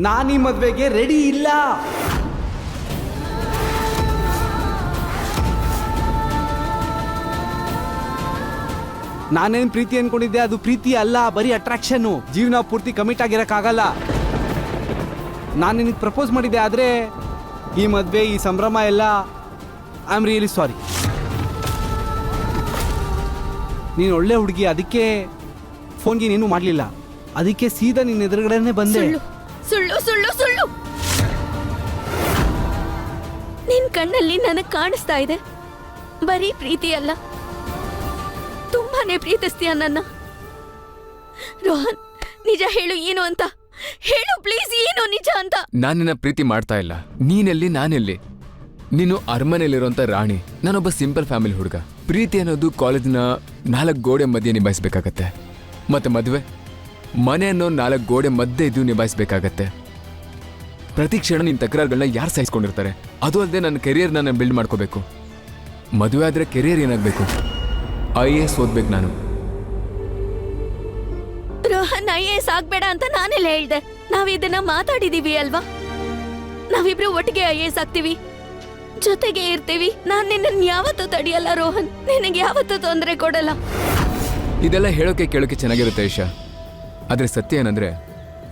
ನಾನು ಈ ಮದುವೆಗೆ ರೆಡಿ ಇಲ್ಲ. ನಾನೇನು ಪ್ರೀತಿ ಅನ್ಕೊಂಡಿದ್ದೆ, ಅದು ಪ್ರೀತಿ ಅಲ್ಲ, ಬರೀ ಅಟ್ರಾಕ್ಷನ್ನು. ಜೀವನ ಪೂರ್ತಿ ಕಮಿಟ್ ಆಗಿರಕ್ಕಾಗಲ್ಲ. ನಾನು ನಿನಗೆ ಪ್ರಪೋಸ್ ಮಾಡಿದ್ದೆ, ಆದರೆ ಈ ಮದುವೆ, ಈ ಸಂಭ್ರಮ ಎಲ್ಲ ಐ ಆಮ್ ರಿಯಲಿ ಸಾರಿ. ನೀನು ಒಳ್ಳೆ ಹುಡುಗಿ, ಅದಕ್ಕೆ ಫೋನ್ಗೆ ನೀನು ಮಾಡಲಿಲ್ಲ. ಅದಕ್ಕೆ ಸೀದಾ ನಿನ್ನ ಎದುರುಗಡೆನೆ ಬಂದೆ. ಸುಳ್ಳು ಸುಳ್ಳು ಸುಳ್ಳು. ನಿನ್ ಕಣ್ಣಲ್ಲಿ ನನಗೆ ಕಾಣಿಸ್ತಾ ಇದೆ ಬರೀ ಪ್ರೀತಿ ಅಲ್ಲ, ತುಂಬಾನೇ ಪ್ರೀತಿಸ್ತೀಯ ನನ್ನ. ರೋಹನ್, ನಿಜ ಹೇಳು, ಏನು ಅಂತ ಹೇಳು ಪ್ಲೀಸ್, ಏನು ನಿಜ ಅಂತ. ನಾನು ನಿನ್ನ ಪ್ರೀತಿ ಮಾಡ್ತಾ ಇಲ್ಲ. ನೀನೆಲ್ಲಿ, ನಾನೆಲ್ಲಿ? ನೀನು ಅರಮನೆಯಲ್ಲಿರುವಂತ ರಾಣಿ, ನಾನೊಬ್ಬ ಸಿಂಪಲ್ ಫ್ಯಾಮಿಲಿ ಹುಡುಗ. ಪ್ರೀತಿ ಅನ್ನೋದು ಕಾಲೇಜಿನ 4 ಗೋಡೆ ಮಧ್ಯೆ ನಿಭಾಯಿಸ್ಬೇಕಾಗತ್ತೆ. ಮತ್ತೆ ಮದುವೆ ಮನೆ ಅನ್ನೋ 4 ಗೋಡೆ ಮಧ್ಯೆ ಇದ್ದು ನಿಭಾಯಿಸ್ಬೇಕಾಗತ್ತೆ. ಪ್ರತಿ ಕ್ಷಣ ನಿನ್ನ ತಕರಾರುಗಳನ್ನ ಯಾರು ಸಹಿಸ್ಕೊಂಡಿರ್ತಾರೆ? ಅದು ಅಲ್ಲದೆ ನನ್ನ ಕೆರಿಯರ್ ನಾನು ಬಿಲ್ಡ್ ಮಾಡ್ಕೋಬೇಕು. ಮದುವೆ ಆದ್ರೆ ಕೆರಿಯರ್ ಏನಾಗಬೇಕು? IAS ಓದ್ಬೇಕು ನಾನು. ರೋಹನ್, IAS ಆಗ್ಬೇಡ ಅಂತ ನಾನೆಲ್ಲ ಹೇಳ್ದೆ. ನಾವಿದನ್ನ ಮಾತಾಡಿದೀವಿ ಅಲ್ವಾ? ನಾವಿಬ್ರು ಒಟ್ಟಿಗೆ IAS ಆಗ್ತೀವಿ, ಜೊತೆಗೆ ಇರ್ತೀವಿ. ನಾನ್ ನಿನ್ನ ಯಾವತ್ತೂ ತಡಿಯಲ್ಲ ರೋಹನ್, ನಿನಗೆ ಯಾವತ್ತೂ ತೊಂದರೆ ಕೊಡಲ್ಲ. ಇದೆಲ್ಲ ಹೇಳೋಕೆ ಕೇಳೋಕೆ ಚೆನ್ನಾಗಿರುತ್ತೆ ಐಶಾ, ಆದ್ರೆ ಸತ್ಯ ಏನಂದ್ರೆ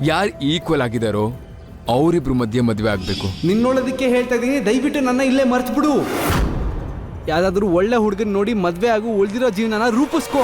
ಯಾರು ಈಕ್ವಲ್ ಆಗಿದಾರೋ ಅವರಿಬ್ರು ಮಧ್ಯೆ ಮದುವೆ ಆಗ್ಬೇಕು. ನಿನ್ನೊಳದಕ್ಕೆ ಹೇಳ್ತಾ ಇದ್ದೀನಿ, ದಯವಿಟ್ಟು ನನ್ನ ಇಲ್ಲೇ ಮರ್ತು ಬಿಡು. ಯಾವ್ದಾದ್ರು ಒಳ್ಳೆ ಹುಡುಗನ್ ನೋಡಿ ಮದ್ವೆ ಆಗು, ಉಳಿದಿರೋ ಜೀವನನ ರೂಪಿಸ್ಕೋ.